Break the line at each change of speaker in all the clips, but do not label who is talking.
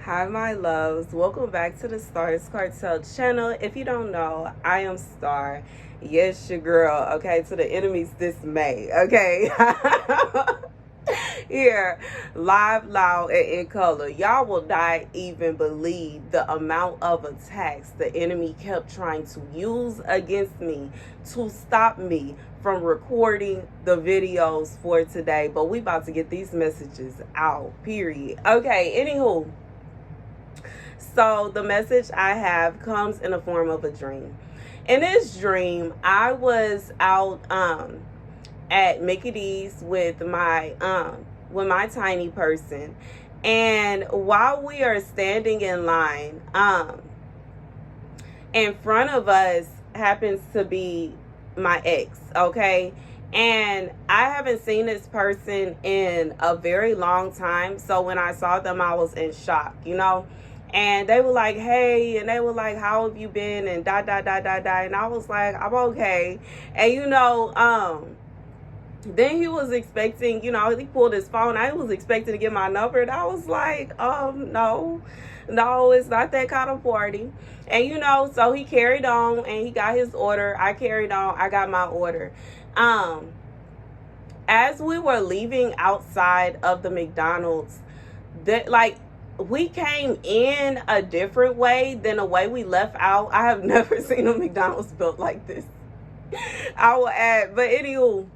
Hi, my loves. Welcome back to the Starscartel channel. If you don't know, I am Star. Yes, your girl. Okay, to the enemy's dismay. Okay. Here, live, loud, and in color. Y'all will not even believe the amount of attacks the enemy kept trying to use against me to stop me from recording the videos for today. But we about to get these messages out, period. Okay, anywho. So the message I have comes in the form of a dream. In this dream, I was out at Mickey D's with my tiny person, and while we are standing in line, in front of us happens to be my ex, okay? And I haven't seen this person in a very long time. So when I saw them, I was in shock, And they were like, hey, and they were like, how have you been? And da. And I was like, I'm okay. And then he was expecting, he pulled his phone. I was expecting to get my number. And I was like, no, it's not that kind of party. And, so he carried on and he got his order. I carried on. I got my order. As we were leaving outside of the McDonald's, we came in a different way than the way we left out. I have never seen a McDonald's built like this. I will add. But anywho,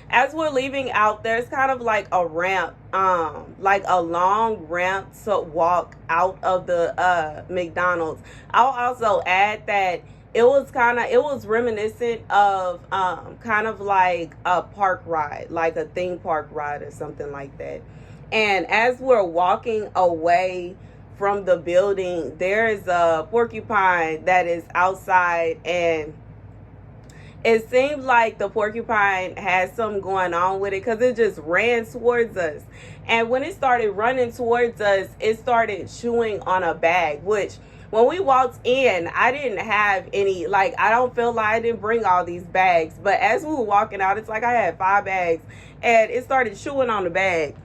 as we're leaving out, there's kind of like a ramp, like a long ramp to walk out of the McDonald's. I'll also add that it was reminiscent of kind of like a park ride, like a theme park ride or something like that. And as we're walking away from the building, there is a porcupine that is outside, and it seemed like the porcupine had something going on with it because it just ran towards us. And when it started running towards us, it started chewing on a bag, which when we walked in, I didn't have any, I don't feel like I didn't bring all these bags. But as we were walking out, it's like I had 5 bags, and it started chewing on the bag.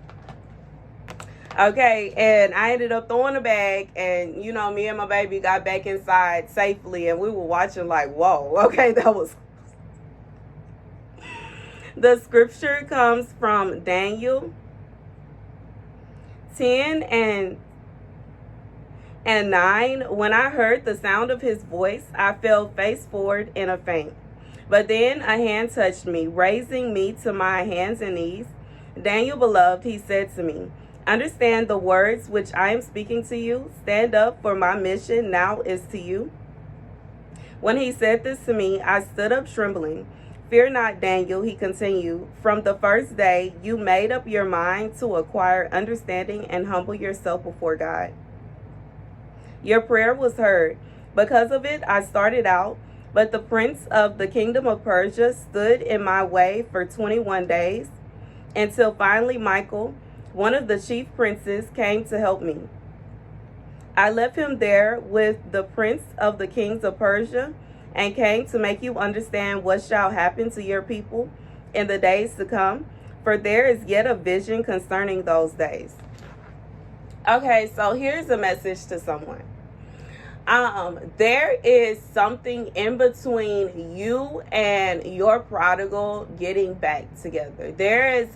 Okay, and I ended up throwing the bag, and, me and my baby got back inside safely, and we were watching like, whoa, okay, that was... The scripture comes from Daniel 10 and 9. When I heard the sound of his voice, I fell face forward in a faint. But then a hand touched me, raising me to my hands and knees. Daniel, beloved, he said to me, understand the words which I am speaking to you. Stand up, for my mission now is to you. When he said this to me, I stood up trembling. Fear not, Daniel, he continued. From the first day you made up your mind to acquire understanding and humble yourself before God. Your prayer was heard. Because of it, I started out, but the prince of the kingdom of Persia stood in my way for 21 days, until finally Michael, one of the chief princes, came to help me. I left him there with the prince of the kings of Persia, and came to make you understand what shall happen to your people in the days to come, for there is yet a vision concerning those days. Okay, so here's a message to someone. There is something in between you and your prodigal getting back together. There is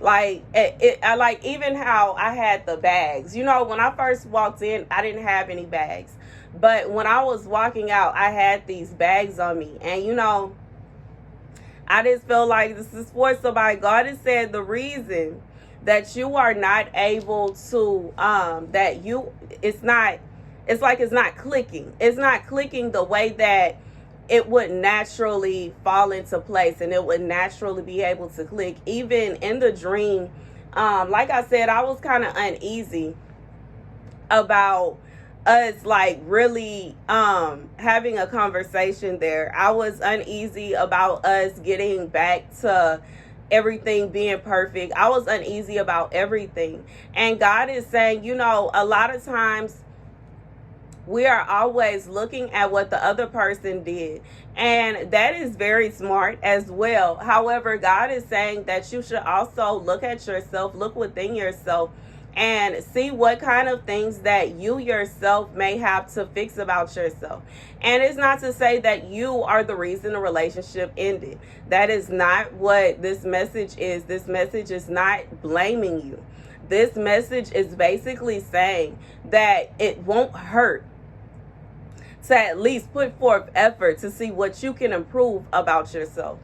even how I had the bags. When I first walked in, I didn't have any bags. But when I was walking out, I had these bags on me. And, I just felt like this is for somebody. God has said the reason that you are not able to, it's not clicking. It's not clicking the way that it would naturally fall into place, and it would naturally be able to click. Even in the dream, like I said, I was kind of uneasy about us really having a conversation there. I was uneasy about us getting back to everything being perfect. I was uneasy about everything. And God is saying, a lot of times we are always looking at what the other person did, and that is very smart as well. However, God is saying that you should also look at yourself, look within yourself, and see what kind of things that you yourself may have to fix about yourself. And it's not to say that you are the reason the relationship ended. That is not what this message is. This message is not blaming you. This message is basically saying that it won't hurt to at least put forth effort to see what you can improve about yourself.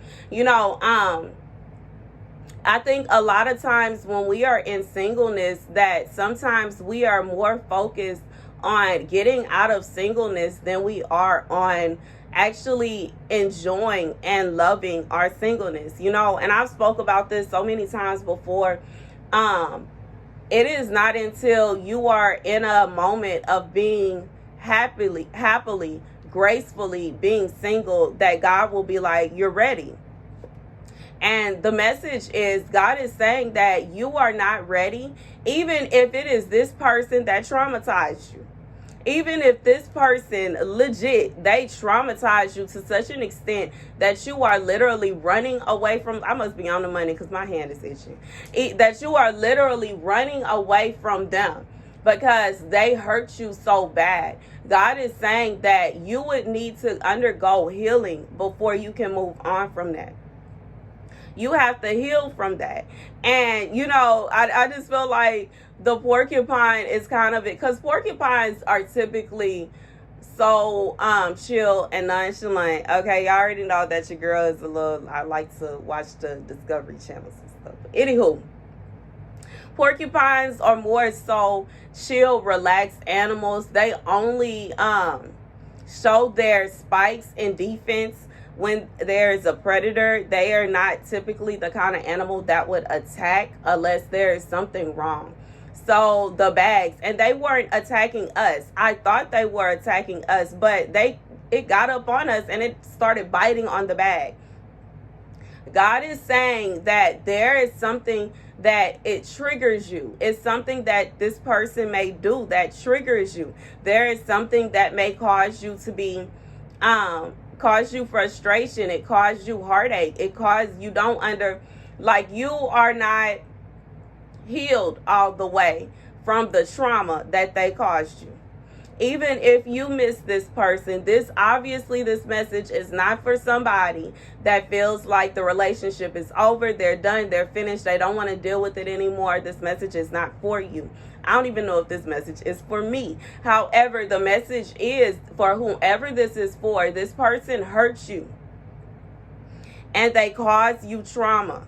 I think a lot of times when we are in singleness, that sometimes we are more focused on getting out of singleness than we are on actually enjoying and loving our singleness. And I've spoke about this so many times before. It is not until you are in a moment of being happily, gracefully being single that God will be like, you're ready. And the message is, God is saying that you are not ready, even if it is this person that traumatized you. Even if this person legit, they traumatized you to such an extent that you are literally running away from, I must be on the money because my hand is itching, that you are literally running away from them because they hurt you so bad. God is saying that you would need to undergo healing before you can move on from that. You have to heal from that. And, I just feel like the porcupine is kind of it, because porcupines are typically so chill and nonchalant. Okay, y'all already know that your girl is I like to watch the Discovery Channels and stuff. But anywho, porcupines are more so chill, relaxed animals. They only show their spikes in defense when there's a predator. They are not typically the kind of animal that would attack unless there is something wrong. So the bags, and they weren't attacking us. I thought they were attacking us, but it got up on us and it started biting on the bag. God is saying that there is something that it triggers you. It's something that this person may do that triggers you. There is something that may cause you to be cause you frustration. It caused you heartache. It caused you you are not healed all the way from the trauma that they caused you. Even if you miss this person, this message is not for somebody that feels like the relationship is over, they're done, they're finished, they don't want to deal with it anymore. This message is not for you. I don't even know if this message is for me. However, the message is for whomever this is for. This person hurt you and they caused you trauma.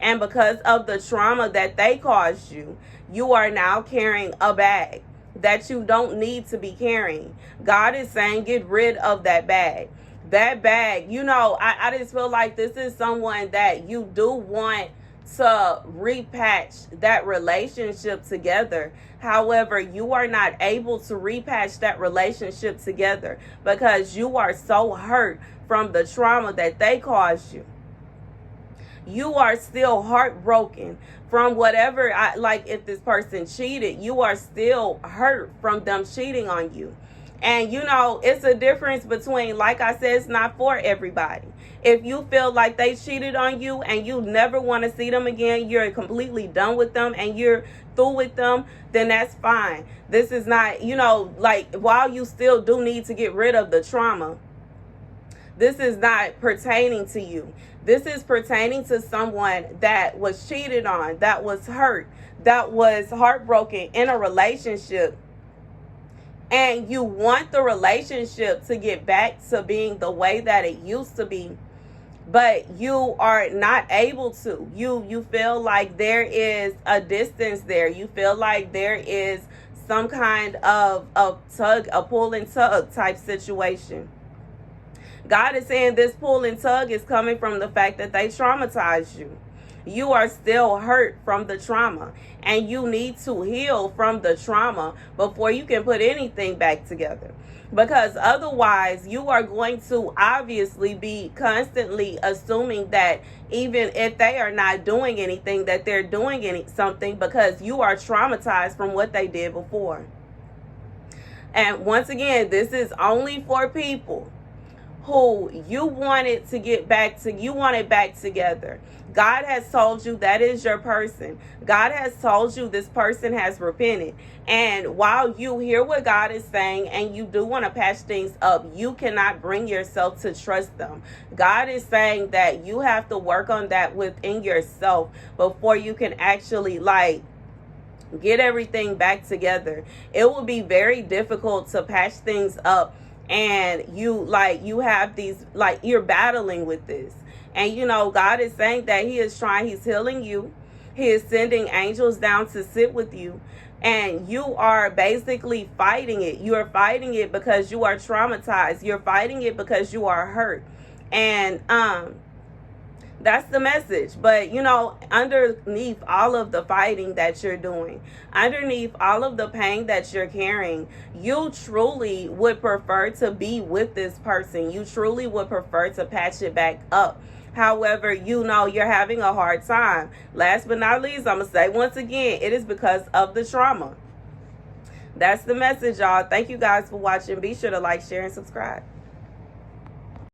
And because of the trauma that they caused you, you are now carrying a bag that you don't need to be carrying. God is saying, get rid of that bag. That bag, I just feel like this is someone that you do want to repatch that relationship together. However, you are not able to repatch that relationship together because you are so hurt from the trauma that they caused you. You are still heartbroken from whatever, if this person cheated, you are still hurt from them cheating on you. And, it's a difference between, like I said, it's not for everybody. If you feel like they cheated on you and you never want to see them again, you're completely done with them and you're through with them, then that's fine. This is not, while you still do need to get rid of the trauma, this is not pertaining to you. This is pertaining to someone that was cheated on, that was hurt, that was heartbroken in a relationship. And you want the relationship to get back to being the way that it used to be, but you are not able to. You feel like there is a distance there. You feel like there is some kind of a pull and tug type situation. God is saying this pull and tug is coming from the fact that they traumatized you. You are still hurt from the trauma, and you need to heal from the trauma before you can put anything back together. Because otherwise, you are going to obviously be constantly assuming that even if they are not doing anything, that they're doing something, because you are traumatized from what they did before. And once again, this is only for people who you wanted to get back to, you wanted back together. God has told you that is your person. God has told you this person has repented. And while you hear what God is saying and you do want to patch things up, you cannot bring yourself to trust them. God is saying that you have to work on that within yourself before you can actually get everything back together. It will be very difficult to patch things up, and you have these, you're battling with this. And God is saying that he's healing you. He is sending angels down to sit with you, and you are basically fighting it. You are fighting it because you are traumatized. You're fighting it because you are hurt. And that's the message. But underneath all of the fighting that you're doing, underneath all of the pain that you're carrying, you truly would prefer to be with this person. You truly would prefer to patch it back up. However, you're having a hard time. Last but not least, I'm going to say once again, it is because of the trauma. That's the message, y'all. Thank you guys for watching. Be sure to like, share, and subscribe.